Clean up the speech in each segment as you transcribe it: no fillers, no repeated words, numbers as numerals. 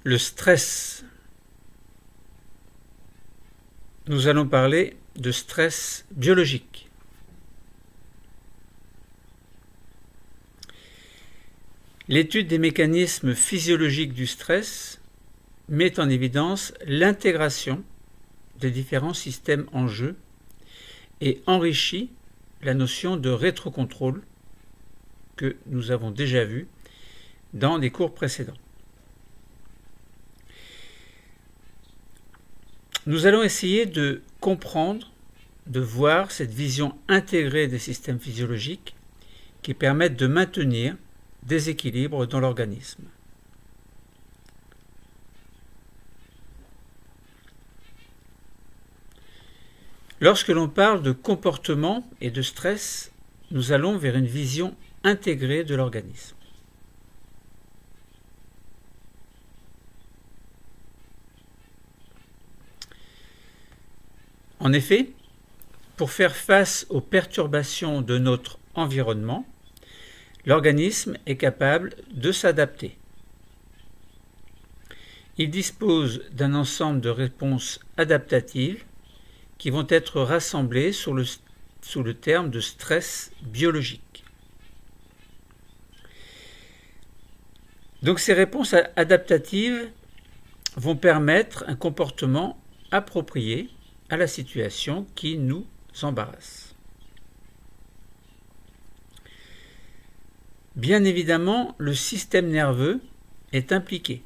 Le stress. Nous allons parler de stress biologique. L'étude des mécanismes physiologiques du stress met en évidence l'intégration des différents systèmes en jeu et enrichit la notion de rétrocontrôle que nous avons déjà vue dans des cours précédents. Nous allons essayer de comprendre, de voir cette vision intégrée des systèmes physiologiques qui permettent de maintenir des équilibres dans l'organisme. Lorsque l'on parle de comportement et de stress, nous allons vers une vision intégrée de l'organisme. En effet, pour faire face aux perturbations de notre environnement, l'organisme est capable de s'adapter. Il dispose d'un ensemble de réponses adaptatives qui vont être rassemblées sous le terme de stress biologique. Donc ces réponses adaptatives vont permettre un comportement approprié à la situation qui nous embarrasse. Bien évidemment, le système nerveux est impliqué.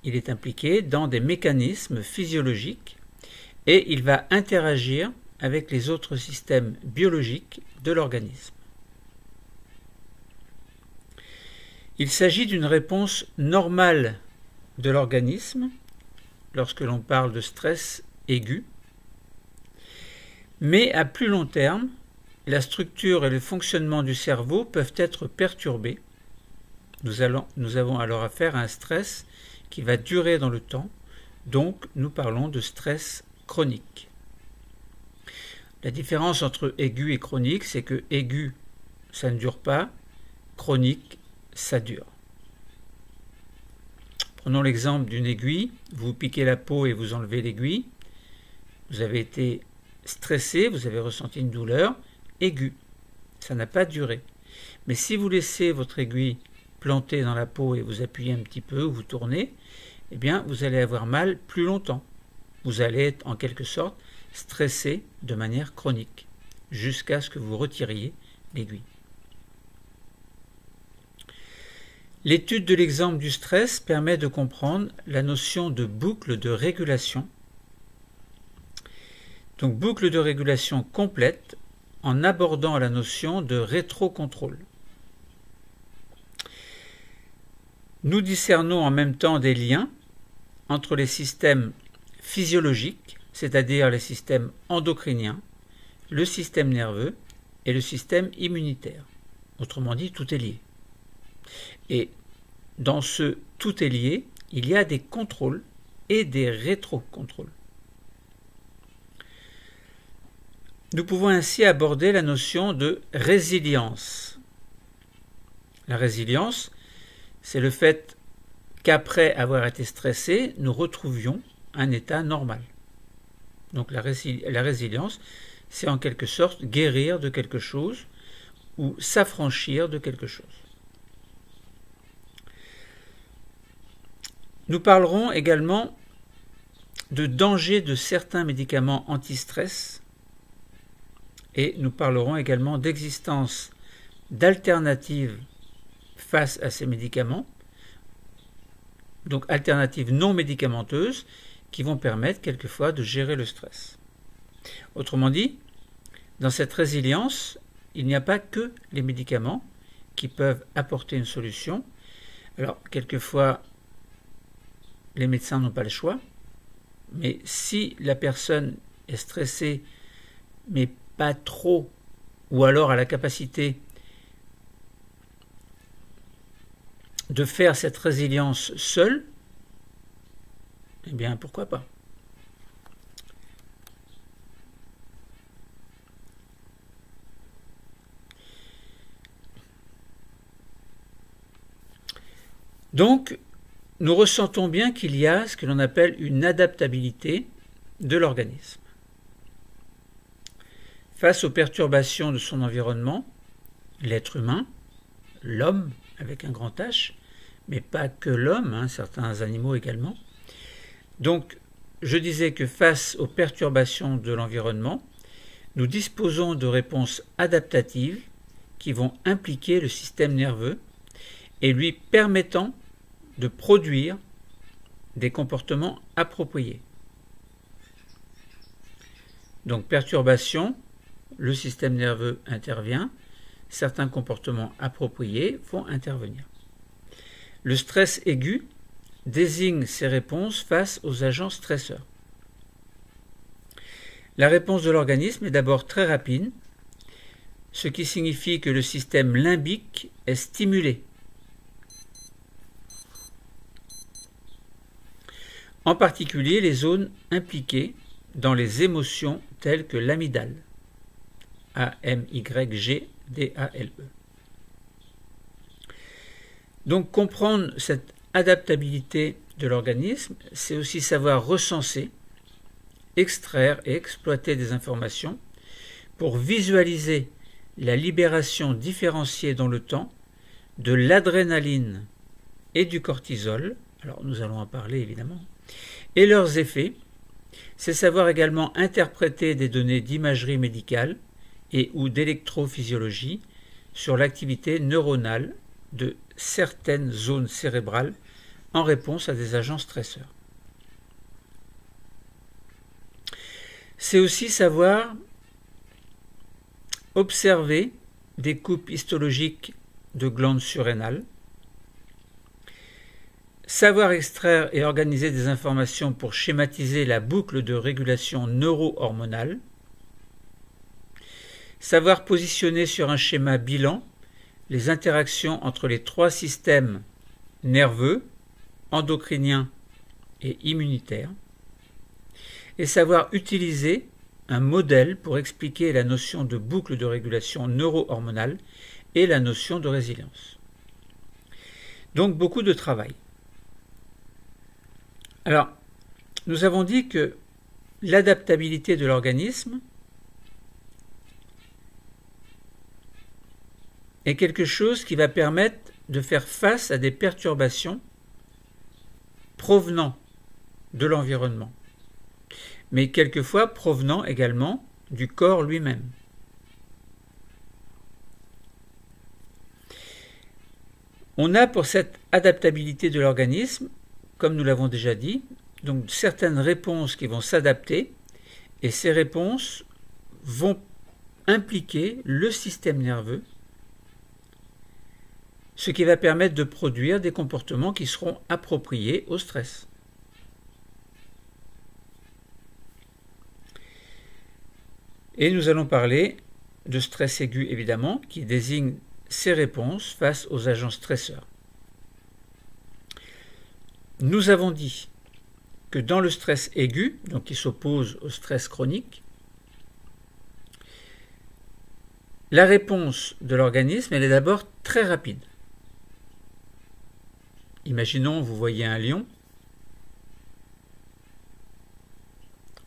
Il est impliqué dans des mécanismes physiologiques et il va interagir avec les autres systèmes biologiques de l'organisme. Il s'agit d'une réponse normale de l'organisme lorsque l'on parle de stress aigu, mais à plus long terme, la structure et le fonctionnement du cerveau peuvent être perturbés. Nous avons alors affaire à un stress qui va durer dans le temps, donc nous parlons de stress chronique. La différence entre aigu et chronique, c'est que aigu, ça ne dure pas, chronique, ça dure. Prenons l'exemple d'une aiguille, vous piquez la peau et vous enlevez l'aiguille, vous avez été stressé, vous avez ressenti une douleur aiguë, ça n'a pas duré. Mais si vous laissez votre aiguille plantée dans la peau et vous appuyez un petit peu ou vous tournez, eh bien vous allez avoir mal plus longtemps. Vous allez être en quelque sorte stressé de manière chronique, jusqu'à ce que vous retiriez l'aiguille. L'étude de l'exemple du stress permet de comprendre la notion de boucle de régulation. Donc boucle de régulation complète en abordant la notion de rétrocontrôle. Nous discernons en même temps des liens entre les systèmes physiologiques, c'est-à-dire les systèmes endocriniens, le système nerveux et le système immunitaire. Autrement dit, tout est lié. Et dans ce tout est lié, il y a des contrôles et des rétrocontrôles. Nous pouvons ainsi aborder la notion de résilience. La résilience, c'est le fait qu'après avoir été stressé, nous retrouvions un état normal. Donc la résilience, c'est en quelque sorte guérir de quelque chose ou s'affranchir de quelque chose. Nous parlerons également de danger de certains médicaments anti-stress et nous parlerons également d'existence d'alternatives face à ces médicaments, donc alternatives non médicamenteuses qui vont permettre quelquefois de gérer le stress. Autrement dit, dans cette résilience, il n'y a pas que les médicaments qui peuvent apporter une solution. Alors, quelquefois, les médecins n'ont pas le choix, mais si la personne est stressée, mais pas trop, ou alors a la capacité de faire cette résilience seule, eh bien, pourquoi pas? Donc, nous ressentons bien qu'il y a ce que l'on appelle une adaptabilité de l'organisme. Face aux perturbations de son environnement, l'être humain, l'homme avec un grand H, mais pas que l'homme, certains animaux également. Donc, je disais que face aux perturbations de l'environnement, nous disposons de réponses adaptatives qui vont impliquer le système nerveux et lui permettant de produire des comportements appropriés. Donc, perturbation, le système nerveux intervient, certains comportements appropriés vont intervenir. Le stress aigu désigne ces réponses face aux agents stresseurs. La réponse de l'organisme est d'abord très rapide, ce qui signifie que le système limbique est stimulé. En particulier les zones impliquées dans les émotions telles que l'amygdale. A-M-Y-G-D-A-L-E. Donc comprendre cette adaptabilité de l'organisme, c'est aussi savoir recenser, extraire et exploiter des informations pour visualiser la libération différenciée dans le temps de l'adrénaline et du cortisol, alors nous allons en parler évidemment, et leurs effets. C'est savoir également interpréter des données d'imagerie médicale et ou d'électrophysiologie sur l'activité neuronale de certaines zones cérébrales en réponse à des agents stresseurs. C'est aussi savoir observer des coupes histologiques de glandes surrénales, savoir extraire et organiser des informations pour schématiser la boucle de régulation neuro-hormonale, savoir positionner sur un schéma bilan les interactions entre les trois systèmes nerveux, endocriniens et immunitaires, et savoir utiliser un modèle pour expliquer la notion de boucle de régulation neuro-hormonale et la notion de résilience. Donc beaucoup de travail. Alors, nous avons dit que l'adaptabilité de l'organisme est quelque chose qui va permettre de faire face à des perturbations provenant de l'environnement, mais quelquefois provenant également du corps lui-même. On a pour cette adaptabilité de l'organisme, comme nous l'avons déjà dit, donc certaines réponses qui vont s'adapter, et ces réponses vont impliquer le système nerveux, ce qui va permettre de produire des comportements qui seront appropriés au stress. Et nous allons parler de stress aigu, évidemment, qui désigne ces réponses face aux agents stresseurs. Nous avons dit que dans le stress aigu, donc qui s'oppose au stress chronique, la réponse de l'organisme, elle est d'abord très rapide. Imaginons, vous voyez un lion.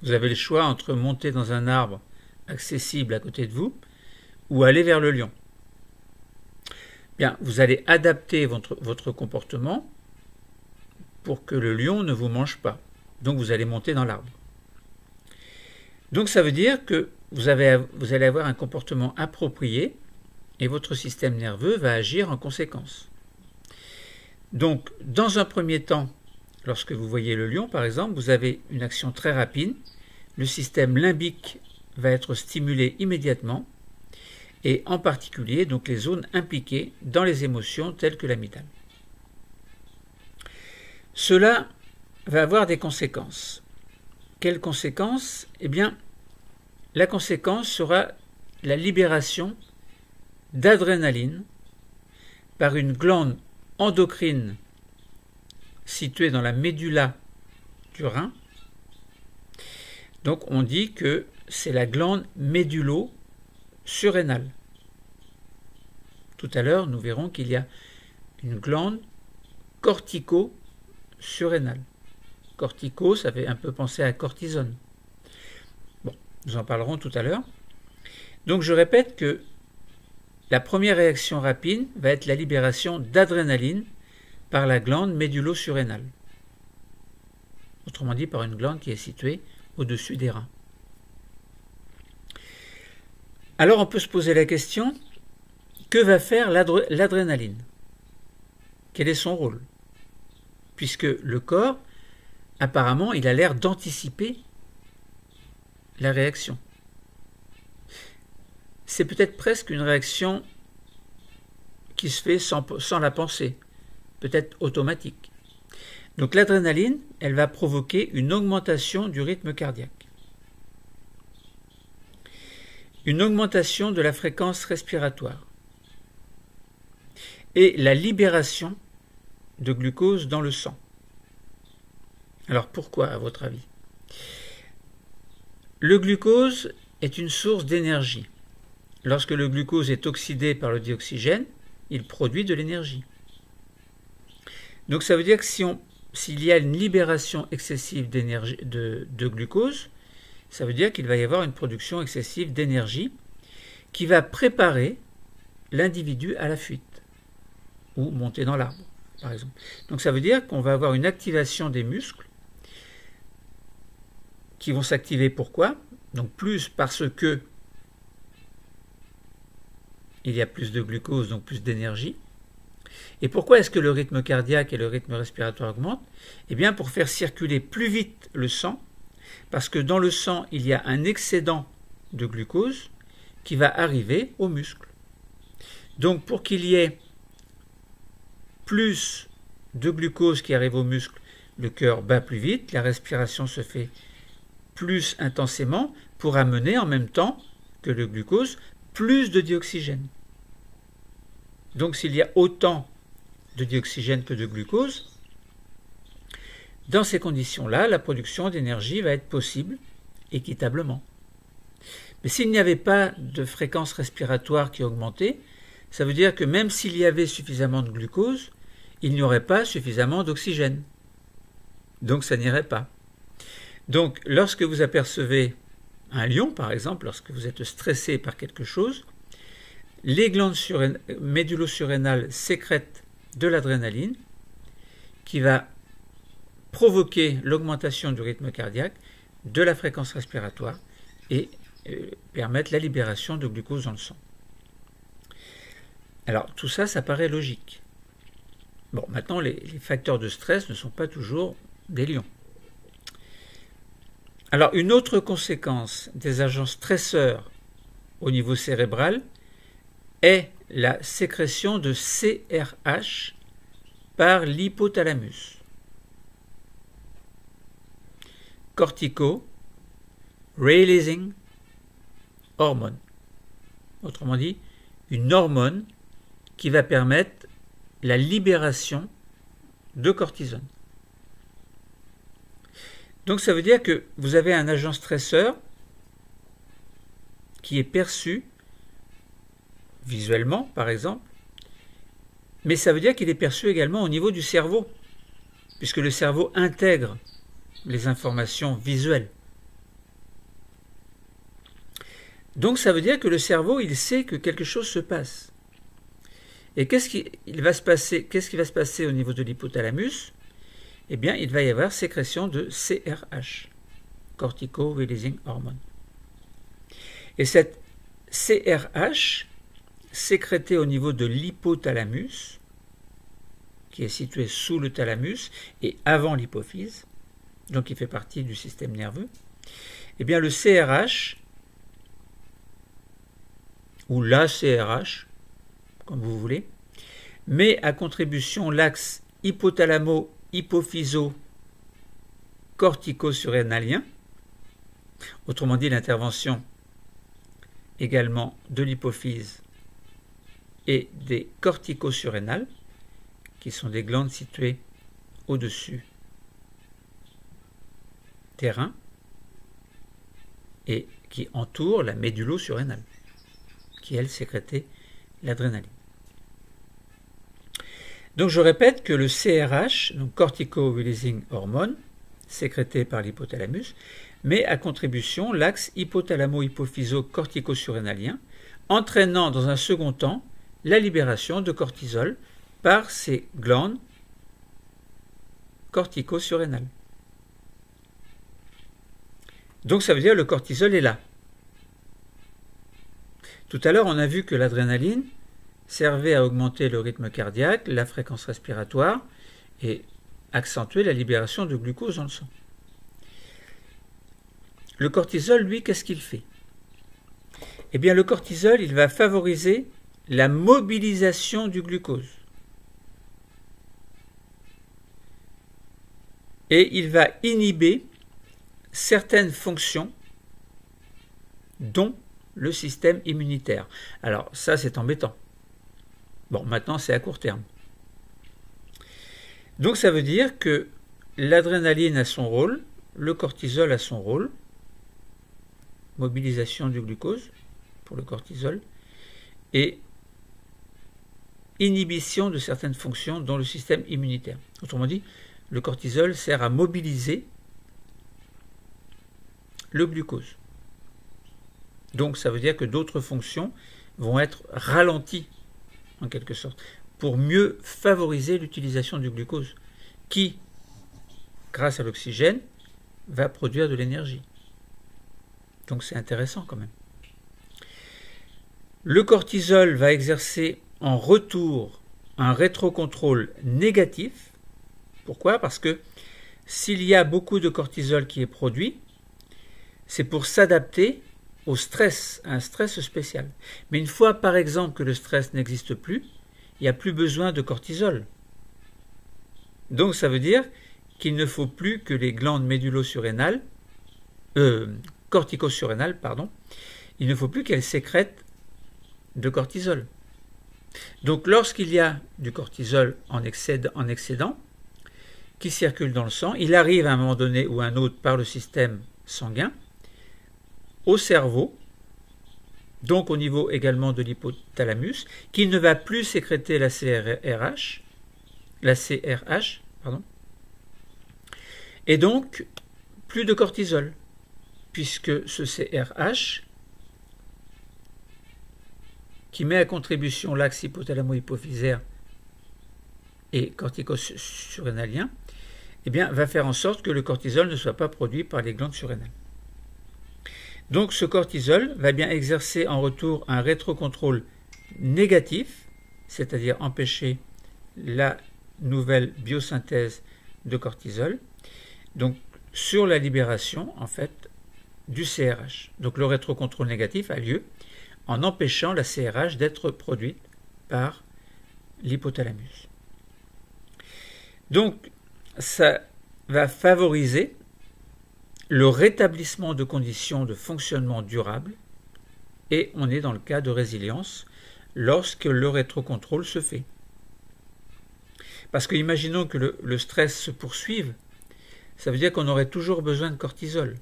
Vous avez le choix entre monter dans un arbre accessible à côté de vous ou aller vers le lion. Bien, vous allez adapter votre comportement pour que le lion ne vous mange pas. Donc vous allez monter dans l'arbre. Donc ça veut dire que vous allez avoir un comportement approprié et votre système nerveux va agir en conséquence. Donc, dans un premier temps, lorsque vous voyez le lion, par exemple, vous avez une action très rapide. Le système limbique va être stimulé immédiatement, et en particulier donc les zones impliquées dans les émotions telles que l'amygdale. Cela va avoir des conséquences. Quelles conséquences? Eh bien, la conséquence sera la libération d'adrénaline par une glande endocrine située dans la médulla du rein. Donc on dit que c'est la glande médullo-surrénale. Tout à l'heure, nous verrons qu'il y a une glande surrénale. Cortico, ça fait un peu penser à cortisone. Bon, nous en parlerons tout à l'heure. Donc je répète que la première réaction rapide va être la libération d'adrénaline par la glande médulo-surrénale. Autrement dit, par une glande qui est située au-dessus des reins. Alors on peut se poser la question, que va faire l'adrénaline? Quel est son rôle? Puisque le corps, apparemment, il a l'air d'anticiper la réaction. C'est peut-être presque une réaction qui se fait sans la pensée, peut-être automatique. Donc l'adrénaline, elle va provoquer une augmentation du rythme cardiaque. Une augmentation de la fréquence respiratoire et la libération de glucose dans le sang. Alors pourquoi, à votre avis? Le glucose est une source d'énergie. Lorsque le glucose est oxydé par le dioxygène, il produit de l'énergie. Donc ça veut dire que s'il y a une libération excessive de glucose, ça veut dire qu'il va y avoir une production excessive d'énergie qui va préparer l'individu à la fuite ou monter dans l'arbre, par exemple. Donc ça veut dire qu'on va avoir une activation des muscles qui vont s'activer. Pourquoi? Donc plus parce que il y a plus de glucose, donc plus d'énergie. Et pourquoi est-ce que le rythme cardiaque et le rythme respiratoire augmentent? Eh bien pour faire circuler plus vite le sang, parce que dans le sang, il y a un excédent de glucose qui va arriver aux muscles. Donc pour qu'il y ait plus de glucose qui arrive aux muscles, le cœur bat plus vite, la respiration se fait plus intensément pour amener en même temps que le glucose plus de dioxygène. Donc s'il y a autant de dioxygène que de glucose, dans ces conditions-là, la production d'énergie va être possible équitablement. Mais s'il n'y avait pas de fréquence respiratoire qui augmentait, ça veut dire que même s'il y avait suffisamment de glucose, il n'y aurait pas suffisamment d'oxygène. Donc ça n'irait pas. Donc lorsque vous apercevez un lion, par exemple, lorsque vous êtes stressé par quelque chose, les glandes médulo-surrénales sécrètent de l'adrénaline qui va provoquer l'augmentation du rythme cardiaque, de la fréquence respiratoire et permettre la libération de glucose dans le sang. Alors tout ça, ça paraît logique. Bon, maintenant les facteurs de stress ne sont pas toujours des lions. Alors une autre conséquence des agents stresseurs au niveau cérébral est la sécrétion de CRH par l'hypothalamus. Cortico-releasing hormone. Autrement dit, une hormone qui va permettre la libération de cortisone. Donc ça veut dire que vous avez un agent stresseur qui est perçu visuellement, par exemple, mais ça veut dire qu'il est perçu également au niveau du cerveau, puisque le cerveau intègre les informations visuelles. Donc ça veut dire que le cerveau, il sait que quelque chose se passe. Et qu'est-ce qui va se passer au niveau de l'hypothalamus? Eh bien, il va y avoir sécrétion de CRH, Cortico-releasing hormone. Et cette CRH, sécrétée au niveau de l'hypothalamus, qui est situé sous le thalamus et avant l'hypophyse, donc il fait partie du système nerveux, eh bien le CRH, ou la CRH, comme vous voulez, met à contribution l'axe hypothalamo-hypophyso-cortico-surrénalien, autrement dit l'intervention également de l'hypophyse et des cortico-surrénales, qui sont des glandes situées au-dessus des reins et qui entourent la médulo-surrénale, qui elle sécrétait l'adrénaline. Donc je répète que le CRH, donc cortico-releasing hormone, sécrété par l'hypothalamus, met à contribution l'axe hypothalamo-hypophyso-cortico-surrénalien, entraînant dans un second temps la libération de cortisol par ces glandes cortico-surrénales. Donc ça veut dire que le cortisol est là. Tout à l'heure, on a vu que l'adrénaline servait à augmenter le rythme cardiaque, la fréquence respiratoire et accentuer la libération de glucose dans le sang. Le cortisol, lui, qu'est-ce qu'il fait? Eh bien, le cortisol, il va favoriser la mobilisation du glucose. Et il va inhiber certaines fonctions, dont le système immunitaire. Alors, ça, c'est embêtant. Bon, maintenant, c'est à court terme. Donc, ça veut dire que l'adrénaline a son rôle, le cortisol a son rôle, mobilisation du glucose pour le cortisol, et inhibition de certaines fonctions dans le système immunitaire. Autrement dit, le cortisol sert à mobiliser le glucose. Donc ça veut dire que d'autres fonctions vont être ralenties, en quelque sorte, pour mieux favoriser l'utilisation du glucose, qui, grâce à l'oxygène, va produire de l'énergie. Donc c'est intéressant quand même. Le cortisol va exercer en retour un rétrocontrôle négatif. Pourquoi? Parce que s'il y a beaucoup de cortisol qui est produit, c'est pour s'adapter au stress, à un stress spécial. Mais une fois, par exemple, que le stress n'existe plus, il n'y a plus besoin de cortisol. Donc ça veut dire qu'il ne faut plus que les glandes médullosurrénales, corticosurrénales, pardon, il ne faut plus qu'elles sécrètent de cortisol. Donc lorsqu'il y a du cortisol en excédent qui circule dans le sang, il arrive à un moment donné ou à un autre par le système sanguin au cerveau, donc au niveau également de l'hypothalamus, qui ne va plus sécréter la CRH, et donc plus de cortisol, puisque ce CRH, qui met à contribution l'axe hypothalamo-hypophysaire et cortico-surrénalien, eh bien, va faire en sorte que le cortisol ne soit pas produit par les glandes surrénales. Donc ce cortisol va bien exercer en retour un rétrocontrôle négatif, c'est-à-dire empêcher la nouvelle biosynthèse de cortisol, donc sur la libération en fait du CRH. Donc le rétrocontrôle négatif a lieu en empêchant la CRH d'être produite par l'hypothalamus. Donc ça va favoriser le rétablissement de conditions de fonctionnement durable, et on est dans le cas de résilience lorsque le rétrocontrôle se fait. Parce que imaginons que le stress se poursuive, ça veut dire qu'on aurait toujours besoin de cortisol.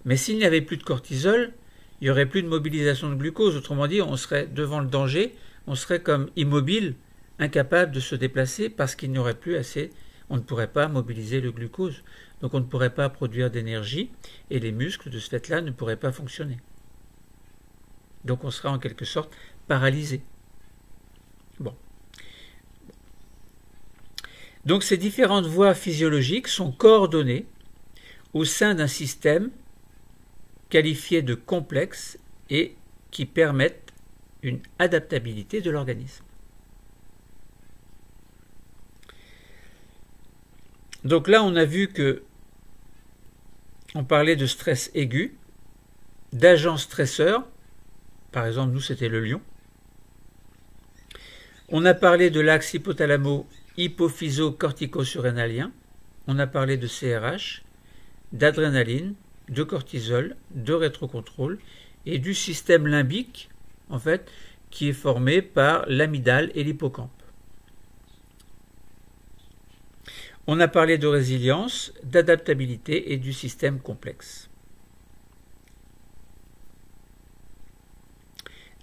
Mais s'il n'y avait plus de cortisol, il n'y aurait plus de mobilisation de glucose. Autrement dit, on serait devant le danger, on serait comme immobile, incapable de se déplacer parce qu'il n'y aurait plus assez, on ne pourrait pas mobiliser le glucose. Donc on ne pourrait pas produire d'énergie et les muscles de ce fait-là ne pourraient pas fonctionner. Donc on serait en quelque sorte paralysé. Bon. Donc ces différentes voies physiologiques sont coordonnées au sein d'un système qualifié de complexe et qui permettent une adaptabilité de l'organisme. Donc là, on a vu que on parlait de stress aigu, d'agents stresseurs, par exemple, nous, c'était le lion. On a parlé de l'axe hypothalamo-hypophyso-cortico-surrénalien, on a parlé de CRH, d'adrénaline, de cortisol, de rétrocontrôle et du système limbique, en fait, qui est formé par l'amygdale et l'hippocampe. On a parlé de résilience, d'adaptabilité et du système complexe.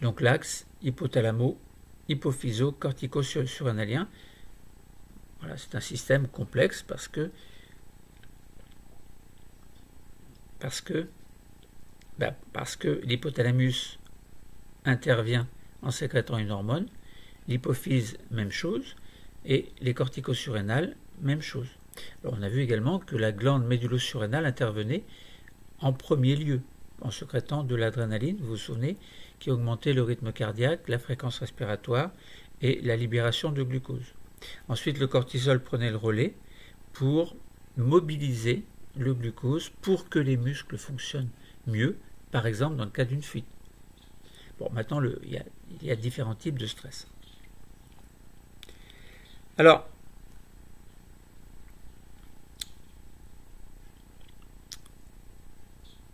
Donc l'axe hypothalamo-hypophyso-cortico-surrénalien Voilà, c'est un système complexe parce que l'hypothalamus intervient en sécrétant une hormone, l'hypophyse, même chose, et les corticosurrénales, même chose. Alors, on a vu également que la glande médullosurrénale intervenait en premier lieu, en sécrétant de l'adrénaline, vous vous souvenez, qui augmentait le rythme cardiaque, la fréquence respiratoire et la libération de glucose. Ensuite, le cortisol prenait le relais pour mobiliser le glucose pour que les muscles fonctionnent mieux, par exemple dans le cas d'une fuite. Bon, maintenant, il y a différents types de stress. Alors,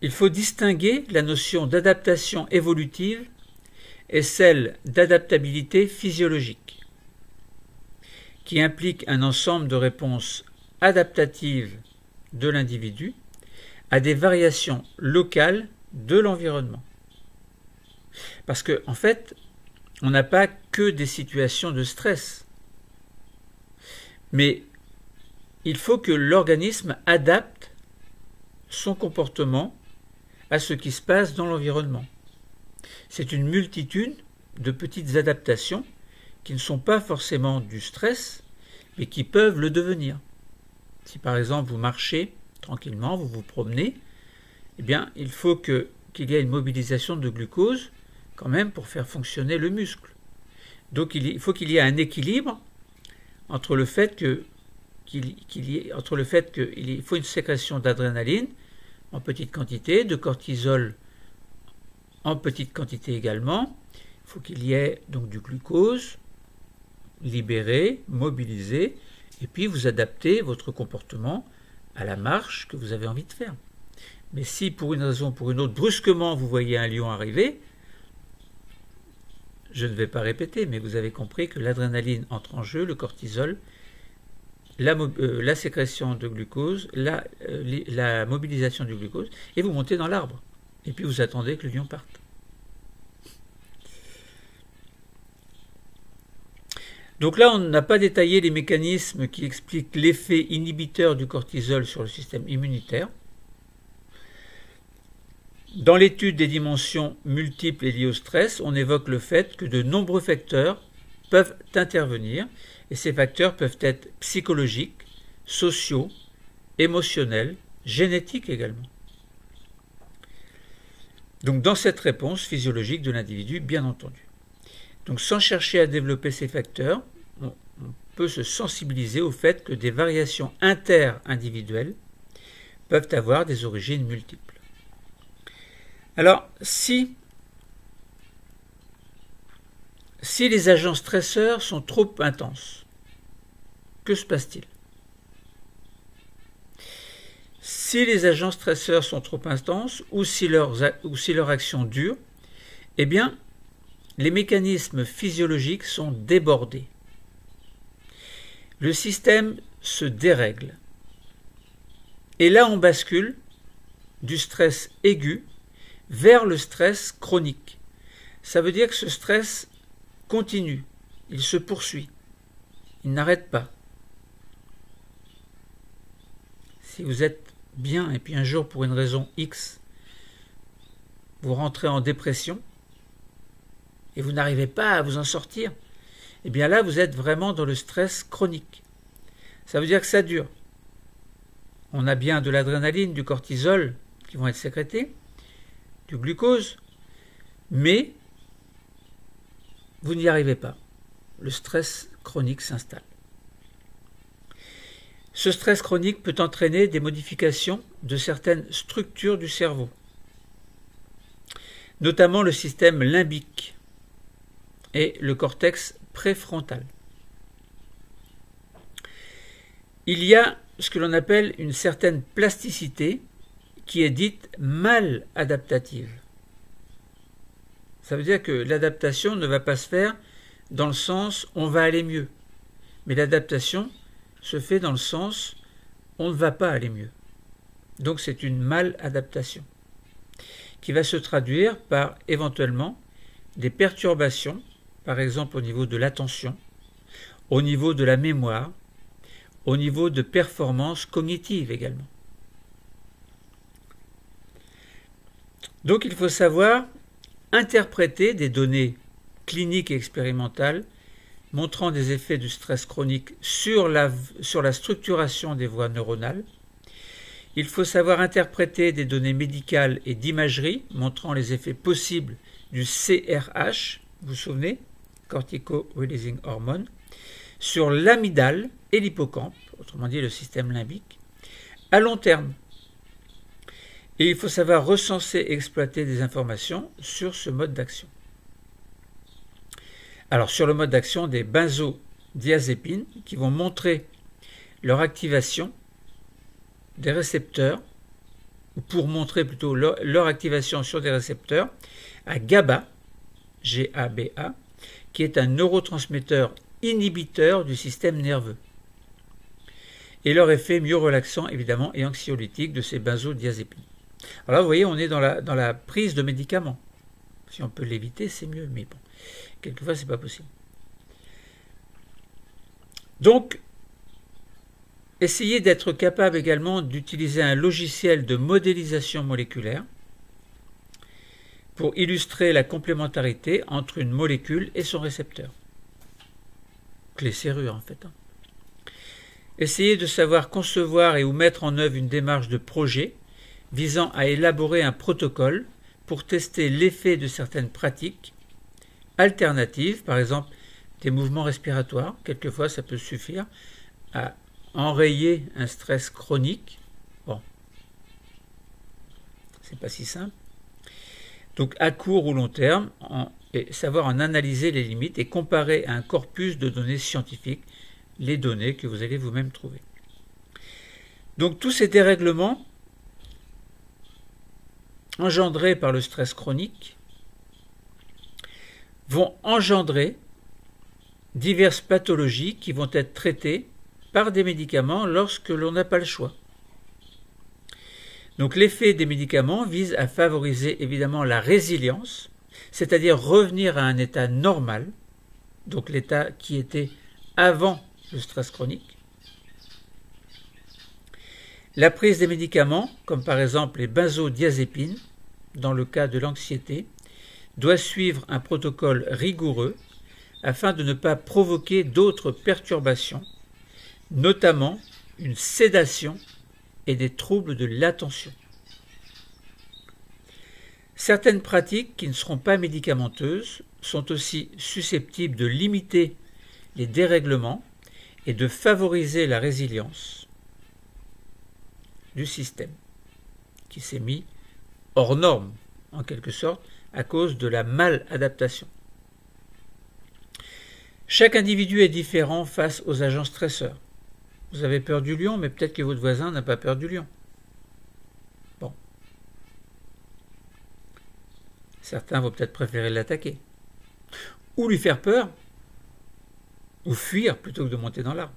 il faut distinguer la notion d'adaptation évolutive et celle d'adaptabilité physiologique, qui implique un ensemble de réponses adaptatives de l'individu à des variations locales de l'environnement. Parce que, en fait, on n'a pas que des situations de stress, mais il faut que l'organisme adapte son comportement à ce qui se passe dans l'environnement. C'est une multitude de petites adaptations qui ne sont pas forcément du stress, mais qui peuvent le devenir. Si par exemple vous marchez tranquillement, vous vous promenez, eh bien il faut qu'il y ait une mobilisation de glucose quand même pour faire fonctionner le muscle. Donc il faut qu'il y ait un équilibre entre le fait qu'il faut une sécrétion d'adrénaline en petite quantité, de cortisol en petite quantité également. Il faut qu'il y ait donc du glucose libéré, mobilisé, et puis vous adaptez votre comportement à la marche que vous avez envie de faire. Mais si pour une raison ou pour une autre, brusquement vous voyez un lion arriver, je ne vais pas répéter, mais vous avez compris que l'adrénaline entre en jeu, le cortisol, la sécrétion de glucose, la mobilisation du glucose, et vous montez dans l'arbre. Et puis vous attendez que le lion parte. Donc là, on n'a pas détaillé les mécanismes qui expliquent l'effet inhibiteur du cortisol sur le système immunitaire. Dans l'étude des dimensions multiples et liées au stress, on évoque le fait que de nombreux facteurs peuvent intervenir, et ces facteurs peuvent être psychologiques, sociaux, émotionnels, génétiques également. Donc dans cette réponse physiologique de l'individu, bien entendu. Donc sans chercher à développer ces facteurs, on peut se sensibiliser au fait que des variations inter-individuelles peuvent avoir des origines multiples. Alors, si les agents stresseurs sont trop intenses, que se passe-t-il? Si les agents stresseurs sont trop intenses ou si leur action dure, eh bien, les mécanismes physiologiques sont débordés. Le système se dérègle. Et là, on bascule du stress aigu vers le stress chronique. Ça veut dire que ce stress continue, il se poursuit, il n'arrête pas. Si vous êtes bien et puis un jour pour une raison X, vous rentrez en dépression et vous n'arrivez pas à vous en sortir, eh bien là vous êtes vraiment dans le stress chronique. Ça veut dire que ça dure. On a bien de l'adrénaline, du cortisol qui vont être sécrétés, du glucose, mais vous n'y arrivez pas. Le stress chronique s'installe. Ce stress chronique peut entraîner des modifications de certaines structures du cerveau, notamment le système limbique et le cortex préfrontal. Il y a ce que l'on appelle une certaine plasticité qui est dite mal adaptative. Ça veut dire que l'adaptation ne va pas se faire dans le sens on va aller mieux, mais l'adaptation se fait dans le sens on ne va pas aller mieux. Donc c'est une maladaptation qui va se traduire par éventuellement des perturbations, par exemple au niveau de l'attention, au niveau de la mémoire, au niveau de performance cognitive également. Donc il faut savoir interpréter des données cliniques et expérimentales montrant des effets du stress chronique sur la structuration des voies neuronales. Il faut savoir interpréter des données médicales et d'imagerie montrant les effets possibles du CRH, vous vous souvenez, Cortico-Releasing Hormone, sur l'amygdale et l'hippocampe, autrement dit le système limbique, à long terme. Et il faut savoir recenser et exploiter des informations sur ce mode d'action. Alors sur le mode d'action des benzodiazépines qui vont montrer leur activation des récepteurs, ou pour montrer plutôt leur activation sur des récepteurs, à GABA, G-A-B-A, qui est un neurotransmetteur inhibiteur du système nerveux, et leur effet mieux relaxant évidemment et anxiolytique de ces benzodiazépines. Alors là, vous voyez, on est dans la prise de médicaments. Si on peut l'éviter, c'est mieux, mais bon, quelquefois, c'est pas possible. Donc, essayez d'être capable également d'utiliser un logiciel de modélisation moléculaire pour illustrer la complémentarité entre une molécule et son récepteur. Clé serrure, en fait. Essayez de savoir concevoir et ou mettre en œuvre une démarche de projet visant à élaborer un protocole pour tester l'effet de certaines pratiques alternatives, par exemple des mouvements respiratoires. Quelquefois, ça peut suffire à enrayer un stress chronique. Bon, c'est pas si simple. Donc, à court ou long terme, et savoir en analyser les limites et comparer à un corpus de données scientifiques les données que vous allez vous-même trouver. Donc, tous ces dérèglements engendrés par le stress chronique vont engendrer diverses pathologies qui vont être traitées par des médicaments lorsque l'on n'a pas le choix. Donc l'effet des médicaments vise à favoriser évidemment la résilience, c'est-à-dire revenir à un état normal, donc l'état qui était avant le stress chronique. La prise des médicaments, comme par exemple les benzodiazépines, dans le cas de l'anxiété, doit suivre un protocole rigoureux afin de ne pas provoquer d'autres perturbations, notamment une sédation et des troubles de l'attention. Certaines pratiques qui ne seront pas médicamenteuses sont aussi susceptibles de limiter les dérèglements et de favoriser la résilience du système qui s'est mis hors norme, en quelque sorte, à cause de la maladaptation. Chaque individu est différent face aux agents stresseurs. Vous avez peur du lion, mais peut-être que votre voisin n'a pas peur du lion. Bon. Certains vont peut-être préférer l'attaquer. Ou lui faire peur, ou fuir plutôt que de monter dans l'arbre.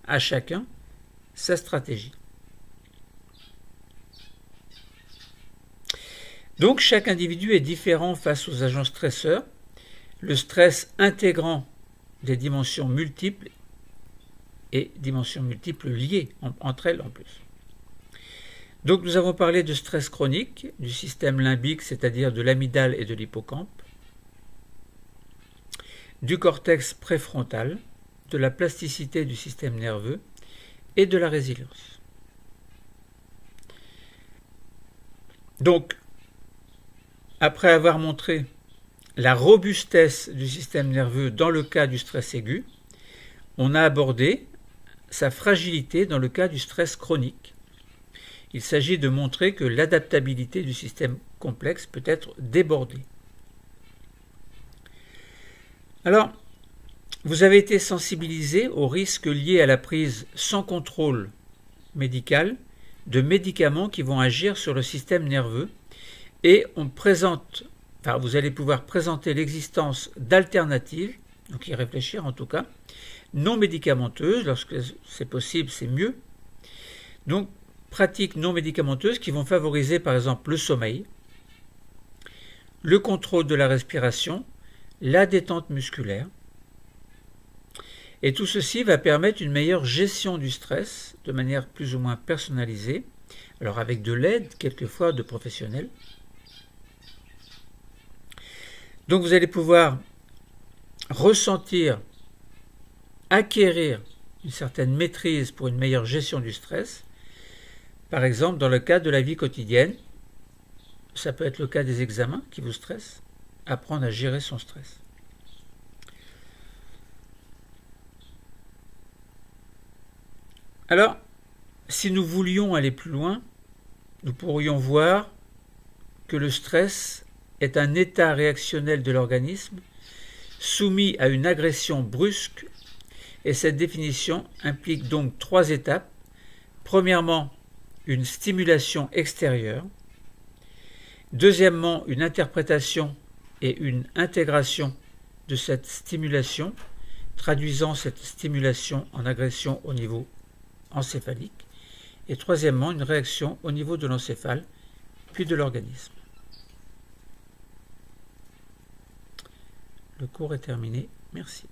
À chacun, sa stratégie. Donc chaque individu est différent face aux agents stresseurs, le stress intégrant des dimensions multiples et dimensions multiples liées entre elles en plus. Donc nous avons parlé de stress chronique, du système limbique, c'est-à-dire de l'amygdale et de l'hippocampe, du cortex préfrontal, de la plasticité du système nerveux et de la résilience. Donc, après avoir montré la robustesse du système nerveux dans le cas du stress aigu, on a abordé sa fragilité dans le cas du stress chronique. Il s'agit de montrer que l'adaptabilité du système complexe peut être débordée. Alors, vous avez été sensibilisé aux risques liés à la prise sans contrôle médical de médicaments qui vont agir sur le système nerveux et vous allez pouvoir présenter l'existence d'alternatives, donc y réfléchir en tout cas, non médicamenteuses, lorsque c'est possible, c'est mieux. Donc, pratiques non médicamenteuses qui vont favoriser par exemple le sommeil, le contrôle de la respiration, la détente musculaire, Et tout ceci va permettre une meilleure gestion du stress de manière plus ou moins personnalisée, alors avec de l'aide quelquefois de professionnels. Donc vous allez pouvoir ressentir, acquérir une certaine maîtrise pour une meilleure gestion du stress. Par exemple, dans le cadre de la vie quotidienne, ça peut être le cas des examens qui vous stressent, apprendre à gérer son stress. Alors, si nous voulions aller plus loin, nous pourrions voir que le stress est un état réactionnel de l'organisme soumis à une agression brusque, et cette définition implique donc 3 étapes. Premièrement, une stimulation extérieure. Deuxièmement, une interprétation et une intégration de cette stimulation, traduisant cette stimulation en agression au niveau encéphalique. Et troisièmement, une réaction au niveau de l'encéphale, puis de l'organisme. Le cours est terminé. Merci.